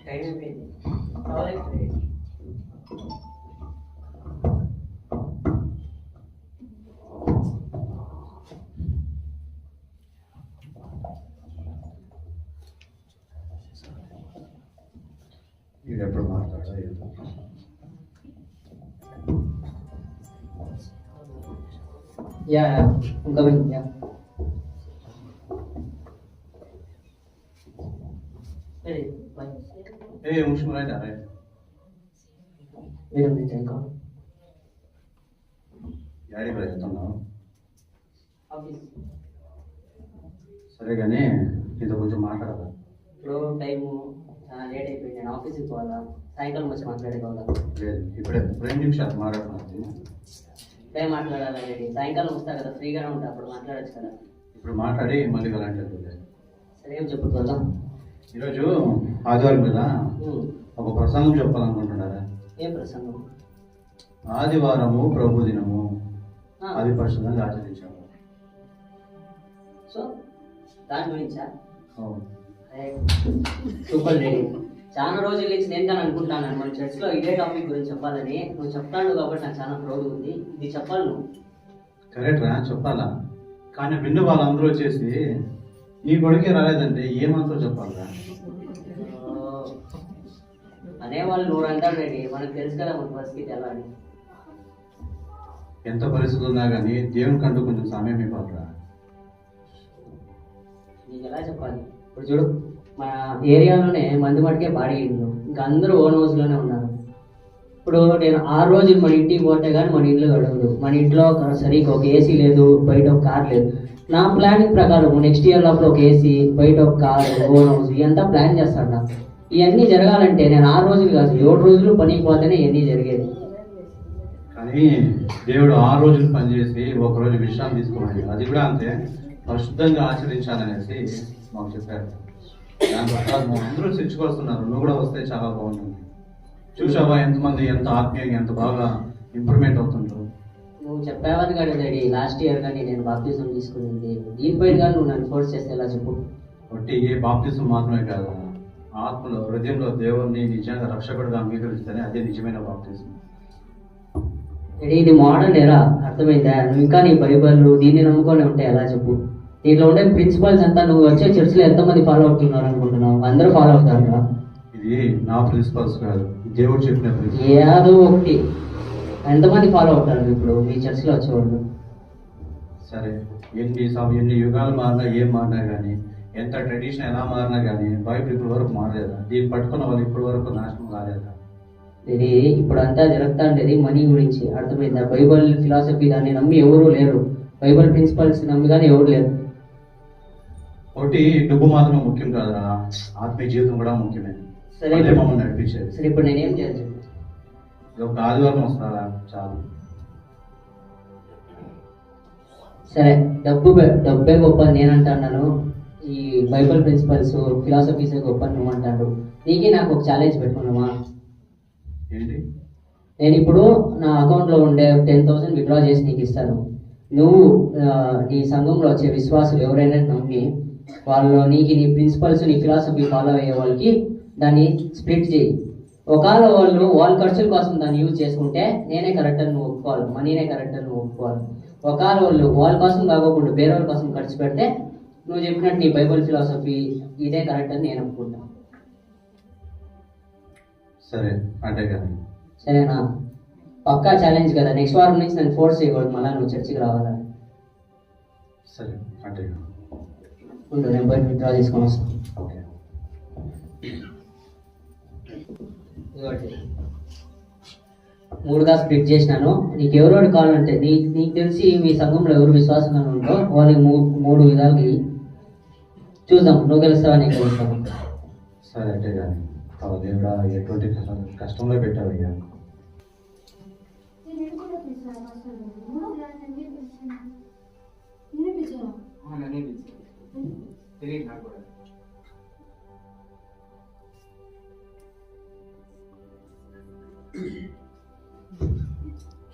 Time అయిపోయింది. కావాలి మీరు ఎప్పుడు మాట్లాడాలి? యా ఇంకా యా ముష్మరాయి రా యాడికి వెళ్తున్నావు? సరే కానీ నీతో కొంచెం మాట్లాడదా? ఇప్పుడు టైము చాలా లేట్ అయిపోయింది. నేను ఆఫీస్కి పోవాలా, సాయంకాలం వచ్చి మాట్లాడుకోవాలా? లేదు, ఇప్పుడే 2 నిమిషాలు మాట్లాడుతున్నాను. టైం మాట్లాడాలా? రెడీ సాయంకాలం వస్తా కదా, ఫ్రీగానే ఉంటా, అప్పుడు మాట్లాడచ్చు కదా. ఇప్పుడు మాట్లాడి మళ్ళీ వెళ్ళండి. సరే ఏం చెప్పుకోవాలా? ఈరోజు ఆదివారం కదా, ఒక ప్రసంగం చెప్పాలనుకుంటున్నారా? ఏం ప్రసంగం? ఆదివారము ప్రభు దినము, అది పరిశుద్ధంగా ఆచరించాము. సో దాని గురించా? Super ready. చాలా రోజుల నుంచి నేను కానీ అనుకుంటాను మన చర్చ్లో ఇదే టాపిక్ గురించి చెప్పాలని. నువ్వు చెప్తాను కాబట్టి నాకు చాలా ప్రౌడ్ ఉంది. ఇది చెప్పాలి నువ్వు. కరెక్ట్ రా, చెప్పాలా. కానీ విన్ను వాళ్ళందరూ వచ్చేసి నీ కొడుకే రాలేదంటే ఏమంతా చెప్పాలరా అనేవాళ్ళు నూరు అంటారు రెడీ. మనకు తెలుసు కదా మన పరిస్థితి ఎలా అని. ఎంత పరిస్థితి ఉన్నా కానీ దేవుని కంటూ కొంచెం సమయం ఇవ్వాలరా. నీకు ఎలా చెప్పాలి? ఇప్పుడు చూడు, మన ఏరియాలోనే మంది మటుకే బాడీలు, ఇంకా అందరూ ఓన్ హౌస్లోనే ఉన్నారు. ఇప్పుడు నేను 6 రోజులు మన ఇంటికి పోతే కానీ మన ఇంట్లో గడవదు. మన ఇంట్లో సరిగ్గా ఒక ఏసీ లేదు, బయట ఒక కార్ లేదు. నా ప్లానింగ్ ప్రకారం నెక్స్ట్ ఇయర్ లోపల ఒక ఏసీ, బయట ఒక కార్, ఓన్ హౌస్, ఇదంతా ప్లాన్ చేస్తాను. నాకు ఇవన్నీ జరగాలంటే నేను 6 రోజులు కాదు 7 రోజులు పనికి పోతేనే ఇవన్నీ జరిగేది. కానీ దేవుడు 6 రోజులు పనిచేసి 1 రోజు విశ్రాంతి తీసుకోవాలి. అది కూడా అంతే పరిశుద్ధంగా ఆచరించాలనేసి మాకు చెప్పారు. దాని ప్రకారం అందరూ చర్చకొస్తున్నారు. నువ్వు కూడా వస్తే చాలా బాగుంటుంది. చూసావా ఎంతమంది ఎంత ఆత్మీయంగా ఎంత బాగా ఇంప్రూవ్మెంట్ అవుతుంటారు. నువ్వు చెప్పేవాది కదా డాడీ, లాస్ట్ ఇయర్ కానీ నేను బాప్తిజం తీసుకునింది. దీనిపై కానీ నువ్వు నన్ను ఫోర్స్ చేస్తే ఎలా చెప్పు? కాబట్టి ఏ బాప్తిజం మాత్రమే కాదు, ఆత్మలో హృదయంలో దేవుణ్ణి నిజంగా రక్షకుడిగా అంగీకరిస్తేనే అదే నిజమైన బాప్తిజం. డాడీ ఇది మోడర్న్ ఎరా, అర్థమైందా? నువ్వు ఇంకా నీ బైబిల్ దీన్ని నమ్ముకొని ఉంటే ఎలా చెప్పు? దీంట్లో ఉండే ప్రిన్సిపల్స్ అంతా నువ్వు వచ్చే చర్చిలో ఎంతమంది ఫాలో అవుతున్నారు అనుకుంటున్నావు? అందరూ ఫాలో అవుతారు. ఇది నా ప్రిన్సిపల్స్ కాదు, దేవుడు చెప్పిన ప్రిన్సిపల్. ఏదో ఒకటి ఎంతమంది ఫాలో అవుతారు ఇప్పుడు మీ చర్చిలో వచ్చేవాళ్ళు? సరే, ఎన్ని యుగాలు మారినా ఏం మారినా కానీ, ఎంత ట్రెడిషన్ ఎలా మారినా కానీ బైబిల్ ఇప్పటి వరకు మారలేదా? దీన్ని పట్టుకున్న వాళ్ళు ఇప్పటి వరకు నాశనం కాలేదా? ఇది ఇప్పుడు అంతా జరుగుతా ఉండేది మనీ గురించి, అర్థమైందా? బైబిల్ ఫిలాసఫీ దాన్ని నమ్మి ఎవరూ లేరు. బైబిల్ ప్రిన్సిపల్స్ నమ్మి కానీ ఎవరు లేరు. ఒకటి డబ్బు మాత్రమే ముఖ్యం కాదురా, ఆత్మీయ జీవితం కూడా ముఖ్యమే. సరే మమ్మల్ని నడిపించేది. సరే ఇప్పుడు నేనేం చేయాలి? ఒక ఆదివారం వస్తారా చాలు. సరే డబ్బే గొప్ప నేను అంటున్నాను, ఈ బైబిల్ ప్రిన్సిపల్స్ ఫిలాసఫీసే గొప్ప నువ్వు అంటాడు. నీకే నాకు ఒక ఛాలెంజ్ పెట్టుకున్నామా? ఏంటి? నేను ఇప్పుడు నా అకౌంట్లో ఉండే 10,000 విత్డ్రా చేసి నీకు ఇస్తాను. నువ్వు నీ సంఘంలో వచ్చే విశ్వాసులు ఎవరైనా నమ్మి వాళ్ళు నీ ప్రిన్సిపల్స్ నీ ఫిలాసఫీ ఫాలో అయ్యే వాళ్ళకి దాన్ని స్ప్లిట్ చేయి. ఒకవేళ వాళ్ళ ఖర్చుల కోసం దాన్ని యూజ్ చేసుకుంటే నేనే కరెక్ట్ అని నువ్వు ఒప్పుకోవాలి, మనీనే కరెక్ట్ అని నువ్వు ఒప్పుకోవాలి. ఒకవేళ వాళ్ళ కోసం కాకోకుండా వేరే వాళ్ళ కోసం ఖర్చు పెడితే నువ్వు చెప్పినట్టు నీ బైబిల్ ఫిలాసఫీ ఇదే కరెక్ట్ అని నేను అనుకుంటాను. సరే అంటే కానీ సరేనా? పక్కా ఛాలెంజ్ కదా. నెక్స్ట్ వారం నుంచి నన్ను ఫోర్స్ చేయకూడదు మళ్ళీ నువ్వు చర్చికి రావాలని. సరే అంటే ఉండు, నేను బయట విత్డ్రా చేసుకొని వస్తాను. ఓకే. 3గా స్ప్లిట్ చేసినాను. నీకు ఎవరెవరు కావాలంటే నీకు తెలిసి మీ సంఘంలో ఎవరు విశ్వాసంగా ఉందో వాళ్ళకి 3 విధాలకి చూద్దాం. నువ్వు గెలుస్తావా నేను గెలుస్తాను. సరే అంటే కానీ దేవుడా ఎటువంటి కష్టంలో పెట్టావయ్యా.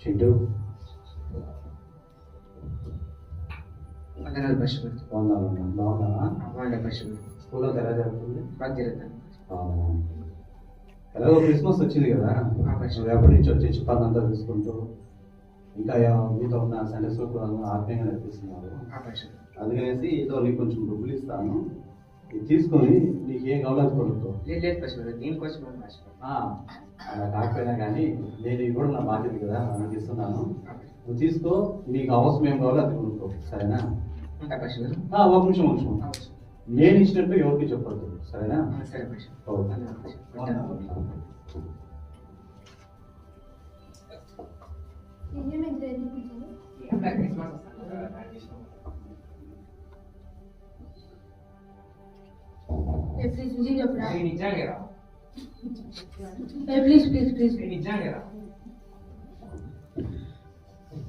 చింటూ అంటే ఫైనల్ ఫస్ట్ బాగున్నావా? బాగుండే ఫస్ట్ స్కూల్లో ఎలా జరుగుతుంది? బాగా జరుగుతుంది. అవునా. ఎలాగో క్రిస్మస్ వచ్చింది కదా, నువ్వు ఎప్పటి నుంచి వచ్చి చుట్టాలంతా చూసుకుంటూ ఇంకా మీతో ఉన్న సండే స్కూల్ ఆత్మీయంగా నడిపిస్తున్నారు. అందుకనేసి ఏదో నీకు కొంచెం డబ్బులు ఇస్తాను, ఇది తీసుకొని నీకు ఏం కావాలో అది కొనుక్కో. లేదు ఫస్ట్ దీనికోసం అలా కాకపోయినా కానీ నేను ఇది కూడా నా బాధ్యత కదా, నాకు ఇస్తున్నాను. నువ్వు తీసుకో, నీకు అవసరం ఏం కావాలో అది కొనుక్కో, సరేనా? ఒక నిమిషం నేను ఇచ్చినట్టు ఎవరికి చెప్పద్దు, సరేనా? సరే ఫస్ట్.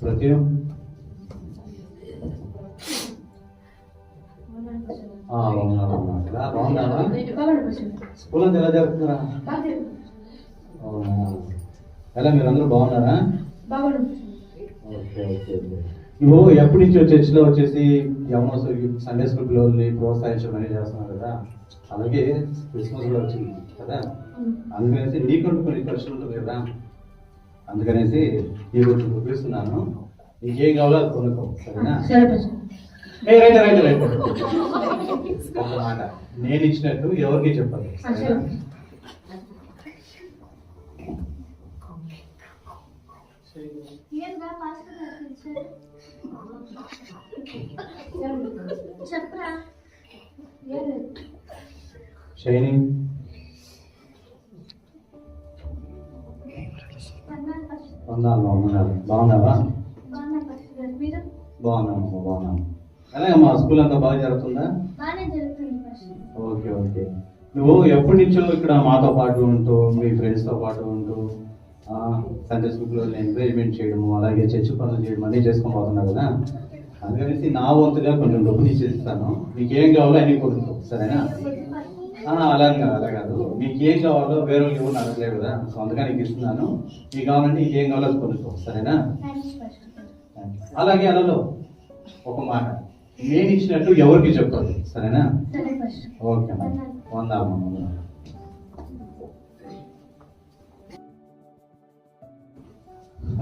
ప్రతి బాగున్నావా? స్కూల్ అంతా ఎలా జరుగుతున్నారా? అవునా. ఎలా మీరందరూ బాగున్నారా? Okay okay okay. నువ్వు ఎప్పటి నుంచి చర్చిలో వచ్చేసి యవనోత్సవ సండే స్కూల్ పిల్లల్ని ప్రోత్సహించడం అనేది చేస్తున్నావు కదా, అలాగే క్రిస్మస్ కూడా వచ్చింది కదా, అందుకనేసి నీకంటూ కొన్ని ఖర్చులు ఉంటుంది కదా, అందుకనేసి ఈ రోజు చూపిస్తున్నాను. నీకేం కావాలో అది కొనుక్కో, సరేనా? రైట్ ఒక మాట, నేను ఇచ్చినట్టు ఎవరికి చెప్పాలి, సరేనా? షైనీ బాగున్నావా? బాగున్నాను. అలాగే మా స్కూల్ అంతా బాగా జరుగుతుందా? Okay okay. నువ్వు ఎప్పటి నుంచో ఇక్కడ మాతో పాటు ఉంటూ మీ ఫ్రెండ్స్తో పాటు ఉంటూ సండే స్కూల్లో ఎంకరేజ్మెంట్ చేయడము, అలాగే చర్చి పనులు చేయడం అన్నీ చేసుకొని పోతున్నావు కదా, అందుకనేసి నా వంతుగా కొంచెం డబ్బులు ఇచ్చేస్తాను. నీకేం కావాలో అన్నీ కొడుకో, సరేనా? అలా కాదు, నీకు ఏం కావాలో వేరే వాళ్ళు ఎవరు అడగలేవు కదా, సొంతగా నీకు ఇస్తున్నాను. నీకు కావాలంటే నీకేం కావాలో అది కొనుక్కో, సరేనా? అలాగే అలలో ఒక మాట, నేను ఇచ్చినట్టు ఎవరికి చెప్పాలి, సరేనా? ఓకే వందామా.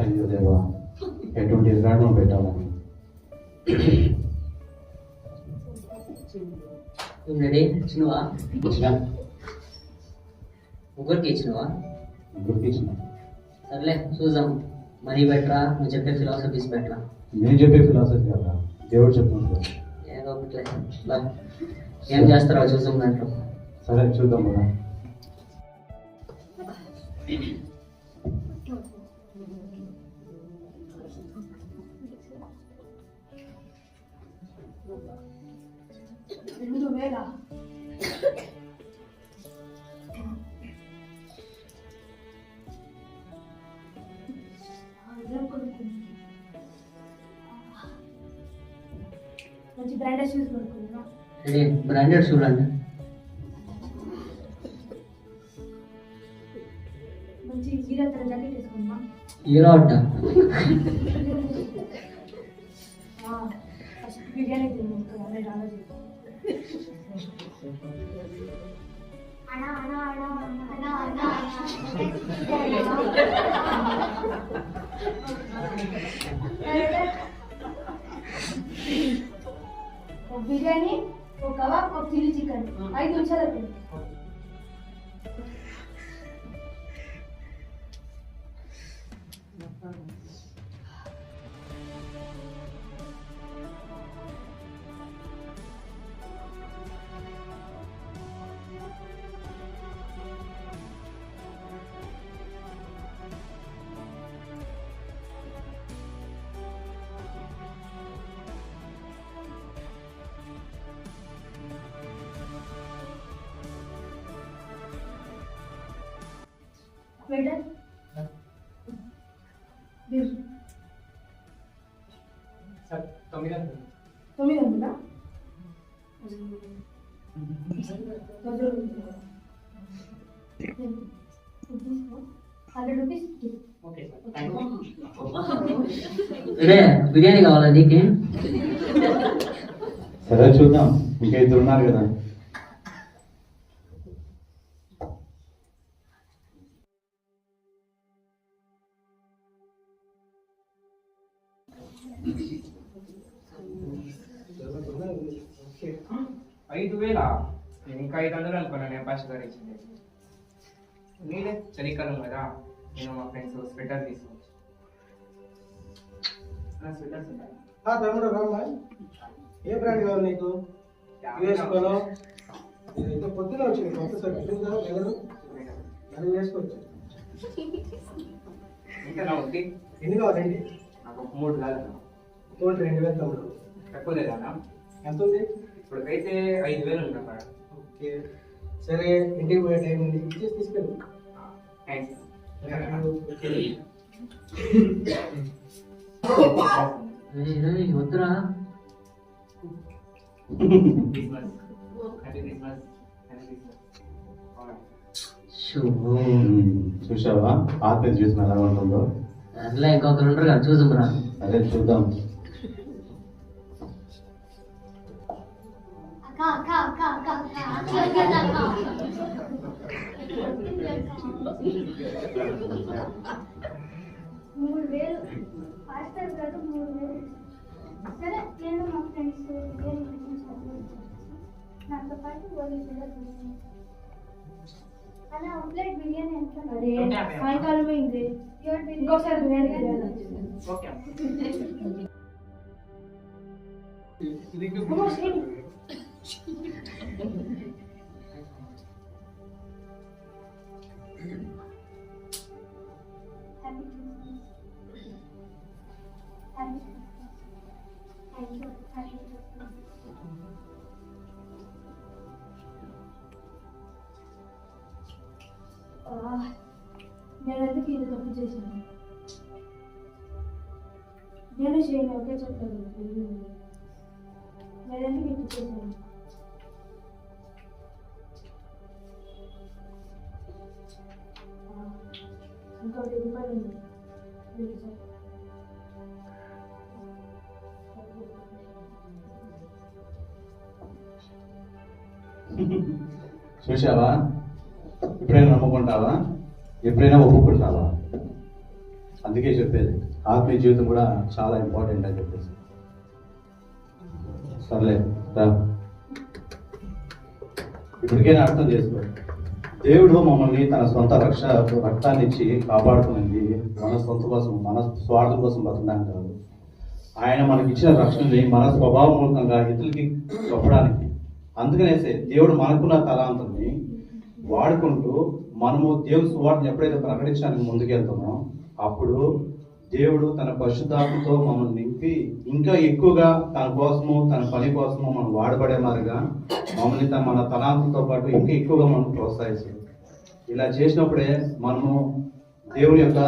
అయ్యో దేవా, ఎటువంటి ఎదురాటం పెట్టాలని. ఇచ్చినవా? ముగ్గురికి ఇచ్చినవా? ముగ్గురికి ఇచ్చిన. సర్లే చూద్దాం, మనీ బెటరా నువ్వు చెప్పే ఫిలాసఫీస్ బెటరా? నేను చెప్పే ఫిలాసఫీ కదా, దేవుడు చెప్తున్నాడు. ఏదో ఒకట్లే, ఏం చేస్తారో చూద్దాం దాంట్లో. సరే చూద్దాం కదా. బ్రాండెడ్ షూ అండి. హీరో అంట. బిర్యానీ, ఒక కబాబ్, ఒక చిల్లీ చికెన్, 5 నిమిషాలు. Waiter bill 900. 900. బిర్యానీ కావాలా నీకు? సరే చూద్దాం, ఇంకా ఇద్దరు ఉన్నారు కదా. ఓకే. 5,000 నేను ఇంకా 500 అనుకున్నాను. నేను ఫస్ట్ గారు ఇచ్చింది నీదే చలికాలం కదా. నేను మా ఫ్రెండ్స్ స్వెటర్ తీసుకోవచ్చు. స్వెటర్స్ ఉంటాయి. తమ్ముడు రామ్మా, ఏ బ్రాండ్ కావాలి నీకు? యూఎస్ పోలో ఇంత పొద్దున వచ్చింది కొత్త సర్టిఫికేట్ ఎవరు నన్ను వేసుకోవచ్చు. ఇంకా నా ఒకటి ఎన్ని కావాలండి? నాకు 3 కాదు. ఒకటి 2,000 తమ్ముడు. తక్కువ లేదా? ఎంత ఉంది? ఇప్పటికైతే 5,000 ఉంది అక్కడ. ఓకే సరే, ఇంటికి పోయే టైం ఉంది, ఇచ్చేసి తీసుకెళ్ళు. థ్యాంక్స్. వద్దురా. Christmas happy Christmas happy Christmas. చూసావా ఆత్మీయ జీవితం ఎలా ఉంటుందో? అట్లా ఇంకొకరు ఉంటారు కదా, చూసుకురా. అదే చూద్దాం. అక్క అక్క అక్క అక్క అక్క అక్క అక్క 3,000 హాస్టల్ కాదు 3,000. సరే నేను మా ఫ్రెండ్స్ నాతో పాటు అలా ప్లేట్ బిర్యానీ ఎంత? సాయంకాలం అయింది, ఇంకోసారి బిర్యానీ తినాలి. ఓకే. నేను ఎందుకు ఇది తప్పు చేశాను? నేను చేయను, ఒకే చెప్పాను. నేను ఎందుకు ఇది చేశాను? ఇంకా 10 రూపాయలు ఉంది. చూసావా, ఎప్పుడైనా నమ్ముకుంటావా? ఎప్పుడైనా ఒప్పుకుంటావా? అందుకే చెప్పేది ఆత్మీయ జీవితం కూడా చాలా ఇంపార్టెంట్ అని చెప్పేసి. సర్లే రా, ఇప్పటికైనా అర్థం చేసుకో. దేవుడు మమ్మల్ని తన సొంత రక్తాన్ని ఇచ్చి కాపాడుకునేది మన సొంత కోసం, మన స్వార్థం కోసం బతకడానికి కాదు. ఆయన మనకి ఇచ్చిన రక్షణని మన స్వభావమూలకంగా ఇతరులకి చెప్పడానికి. అందుకనేసే దేవుడు మనకున్న తలాంతాన్ని వాడుకుంటూ మనము దేవుని సువార్తను ఎప్పుడైతే ప్రకటించడానికి ముందుకెళ్తామో అప్పుడు దేవుడు తన పరిశుద్ధాత్మతో మమ్మల్ని నింపి ఇంకా ఎక్కువగా తన కోసము, తన పని కోసము మనం వాడబడే మాదిరిగా మమ్మల్ని మన తలాంతంతో పాటు ఇంకా ఎక్కువగా మనం ప్రోత్సహిస్తాం. ఇలా చేసినప్పుడే మనము దేవుని యొక్క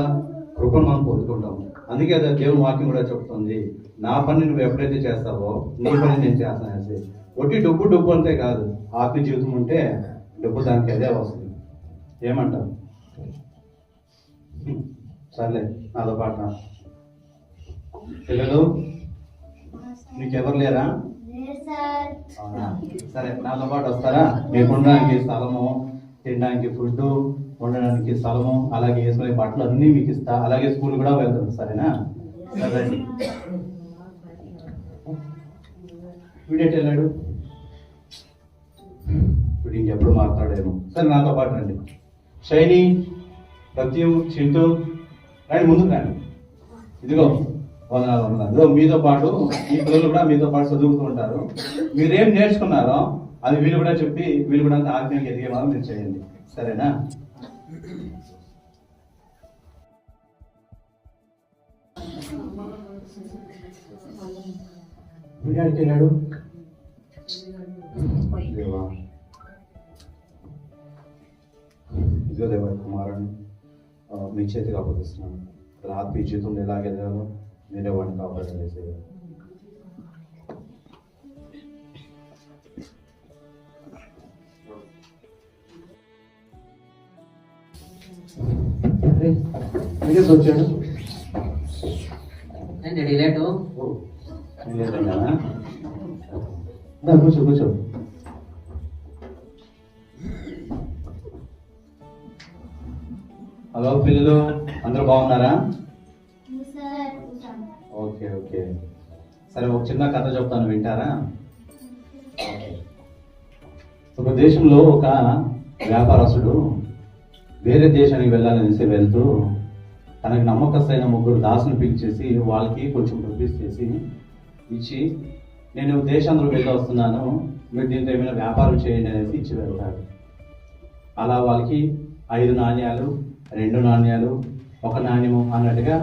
కృపను మనం పొందుకుంటాము. అందుకే అదే దేవుని వాక్యం కూడా చెప్తుంది, నా పని నువ్వు ఎప్పుడైతే చేస్తావో నీ పని నేను చేస్తాను అనేసి. ఒట్టి డబ్బు అంతే కాదు, ఆత్మీయ జీవితం ఉంటే డబ్బు దానికి అదే వస్తుంది. ఏమంటావు? సర్లే, నాతో పాటు రా. పిల్లలు మీకెవరు లేరా? అవునా? సరే, నాతో పాటు వస్తారా? మీకు ఉండడానికి స్థలము, తినడానికి ఫుడ్, ఉండడానికి స్థలము, అలాగే వేసుకునే బట్టలు అన్నీ మీకు ఇస్తా. అలాగే స్కూల్ కూడా వెళ్తాం, సరేనా? సరే, వీడేటి వెళ్ళాడు? వీడు ఇంకెప్పుడు మాట్లాడేమో. సరే, నాతో పాటు రండి. శైని, సత్యం, చింటూ రండి, ముందుకు రండి. ఇదిగో ఇదిగో మీతో పాటు ఈ పిల్లలు కూడా మీతో పాటు చదువుతూ ఉంటారు. మీరేం నేర్చుకున్నారో అది వీళ్ళు కూడా చెప్పి వీళ్ళు కూడా ఆత్మీయంగా ఎదిగే వాళ్ళు మీరు చేయండి, సరేనా? వీడికి వెళ్ళాడు. ఇదిగో దేవ కుమారుని మీ చేతికి అప్పగిస్తున్నాను. ఆత్మీయ జీవితంలో ఎలాగ ఎదగాలో మీరే వాడిని కాపాడేసేయాలి. వచ్చాడు ఏంటి డిలేటు? కూర్చో కూర్చో. హలో పిల్లలు, అందరూ బాగున్నారా? సార్ ఓకే ఓకే, సరే ఒక చిన్న కథ చెప్తాను, వింటారా? ఒక దేశంలో ఒక వ్యాపారస్తుడు వేరే దేశానికి వెళ్ళాలనేసి వెళ్తూ తనకు నమ్మకస్తులైన 3 దాసుని పిలిచేసి వాళ్ళకి కొంచెం రూపీస్ చేసి ఇచ్చి, నేను దేశాంతరం వెళ్ళి వస్తున్నాను, మీరు దీంతో ఏమైనా వ్యాపారం చేయండి అనేసి ఇచ్చి వెళ్తాడు. అలా వాళ్ళకి 5 నాణ్యాలు, 2 నాణ్యాలు, 1 నాణ్యము అన్నట్టుగా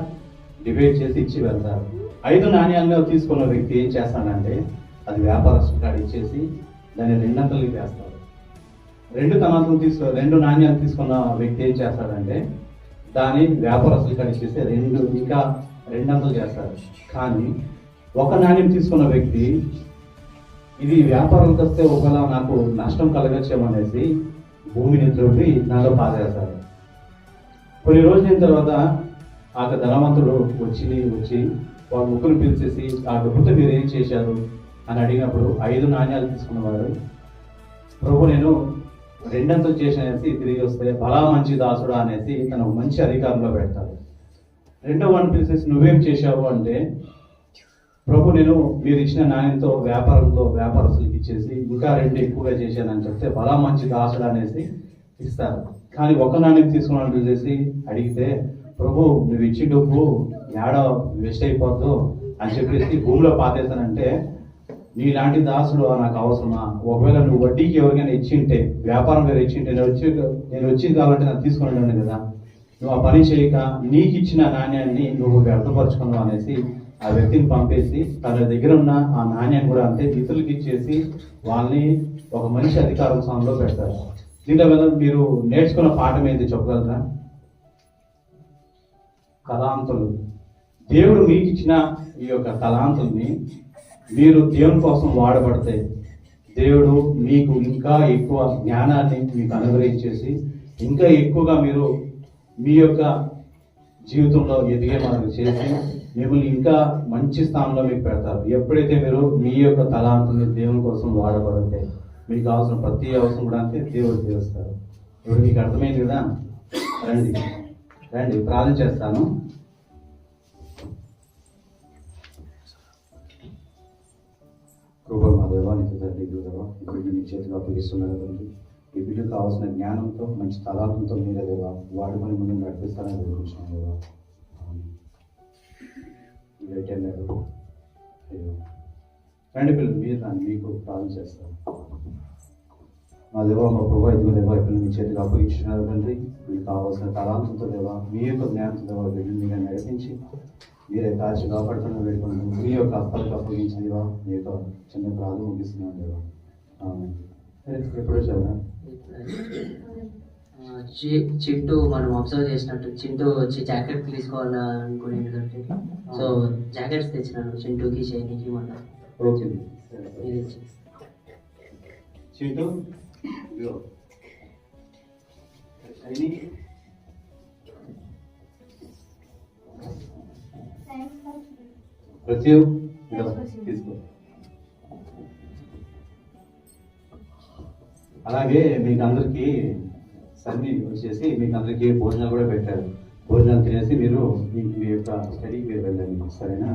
డిబేట్ చేసి ఇచ్చి వెళ్తారు. 5 నాణ్యాలను తీసుకున్న వ్యక్తి ఏం చేస్తాడంటే అది వ్యాపారస్తుడు కాడ ఇచ్చేసి దాన్ని 2 అంతలకి వేస్తాడు. 2 నాణ్యాలు తీసుకున్న వ్యక్తి ఏం చేస్తాడంటే దాన్ని వ్యాపారస్తులు కాడ ఇచ్చేసి 2 అంతలు చేస్తాడు. కానీ 1 నాణ్యం తీసుకున్న వ్యక్తి ఇది వ్యాపారానికి వస్తే ఒకవేళ నాకు నష్టం కలగచ్చేమనేసి భూమిని త్రవ్వి నాలో పారేస్తాడు. కొన్ని రోజుల తర్వాత ఆ ధనవంతుడు వచ్చి వాళ్ళ ముగ్గురు పిలిచేసి ఆ డబ్బుతో మీరు ఏం చేశారు అని అడిగినప్పుడు 5 నాణ్యాలు తీసుకున్నవాడు, ప్రభు నేను 2 అంతలు చేసినేసి తిరిగి వస్తే బలా మంచి దాసుడు అనేసి తన మంచి అధికారంలో పెడతాడు. 2వ వాడిని పిలిచేసి నువ్వేం చేశావు అంటే, ప్రభు నేను మీరు ఇచ్చిన నాణ్యంతో వ్యాపారస్తులకి ఇచ్చేసి ఇంకా 2 ఎక్కువగా చేశానని చెప్తే బలా మంచి దాసుడు అనేసి ఇస్తారు. కానీ 1 నాణ్యం తీసుకున్నాను పిలిచేసి అడిగితే, ప్రభు నువ్వు ఇచ్చి డబ్బు ఏడో వేస్ట్ అయిపోద్దు అని చెప్పేసి భూమిలో పాతేస్తానంటే, నీలాంటి దాసుడు నాకు అవసరమా? ఒకవేళ నువ్వు వడ్డీకి ఎవరికైనా ఇచ్చింటే, వ్యాపారం వేరే ఇచ్చింటే నేను వచ్చింది కాబట్టి నాకు తీసుకుని కదా, నువ్వు ఆ పని చేయక నీకు ఇచ్చిన నాణ్యాన్ని నువ్వు వ్యర్థపరచుకున్నావు అనేసి ఆ వ్యక్తిని పంపేసి తన దగ్గర ఉన్న ఆ నాణ్యాన్ని కూడా అంతే ఇతరులకి ఇచ్చేసి వాళ్ళని ఒక మనిషి అధికారం స్థానంలో పెడతారు. దీంట్లో వల్ల మీరు నేర్చుకున్న పాఠం ఏంటి చెప్పగలరా? తలాంతులు. దేవుడు మీకు ఇచ్చిన ఈ యొక్క తలాంతుల్ని మీరు దేవుని కోసం వాడబడితే దేవుడు మీకు ఇంకా ఎక్కువ జ్ఞానాన్ని మీకు అనుగ్రహించేసి ఇంకా ఎక్కువగా మీరు మీ యొక్క జీవితంలో ఎదిగే మార్గం చేసి మిమ్మల్ని ఇంకా మంచి స్థానంలో మీకు పెడతారు. ఎప్పుడైతే మీరు మీ యొక్క తలాంతుల్ని దేవుని కోసం వాడబడితే మీకు కావాల్సిన ప్రతి అవసరం కూడా అంతే దేవుడు తీరుస్తారు. ఇప్పుడు మీకు అర్థమైంది కదా? రండి ప్రార్థన చేస్తాను. కృప మా దేవానికి తండ్రి, బిడ్డ నీ చేతికి అప్పగిస్తున్నారు తండ్రి. ఈ బిడ్డకు కావాల్సిన జ్ఞానంతో మంచి తలాంతంతో మీరే దేవా వాడుకొని ముందు నడిపిస్తారని వేడుకుంటున్నాను దేవా. రండి పిల్లలు, మీరు రండి, మీకు ప్రార్థన చేస్తాను. మా దేవా మా ప్రభావ ఇదిగో దేవా ఇప్పుడు మీ చేతికి అప్పగించినారు తండ్రి. మీకు కావాల్సిన తలాంతంతో దేవా మీ యొక్క జ్ఞానంతో దేవా బిడ్డలు మీరే నడిపించి మీరే కాచి కాపాడుతున్న వేడుకొని మీ యొక్క హస్తాలకు అప్పగించిన దేవా మీ యొక్క చిన్న ప్రార్థన ముగిస్తున్నాను దేవా. ఎప్పుడో చదివా చింటూ మనం అబ్జర్వ్ చేసినట్టు చింటూ వచ్చి జాకెట్ తీసుకోవాలా అనుకునేది కంటే సో జాకెట్స్ తెచ్చినాను చింటూకి షైనికి మన చింటూ ప్రతి తీసుకో. అలాగే మీకు అందరికీ సన్ని వచ్చేసి మీకు అందరికీ భోజనాలు కూడా పెట్టారు. భోజనాలు తినేసి మీరు మీ యొక్క స్టడీకి మీరు వెళ్ళండి, సరేనా?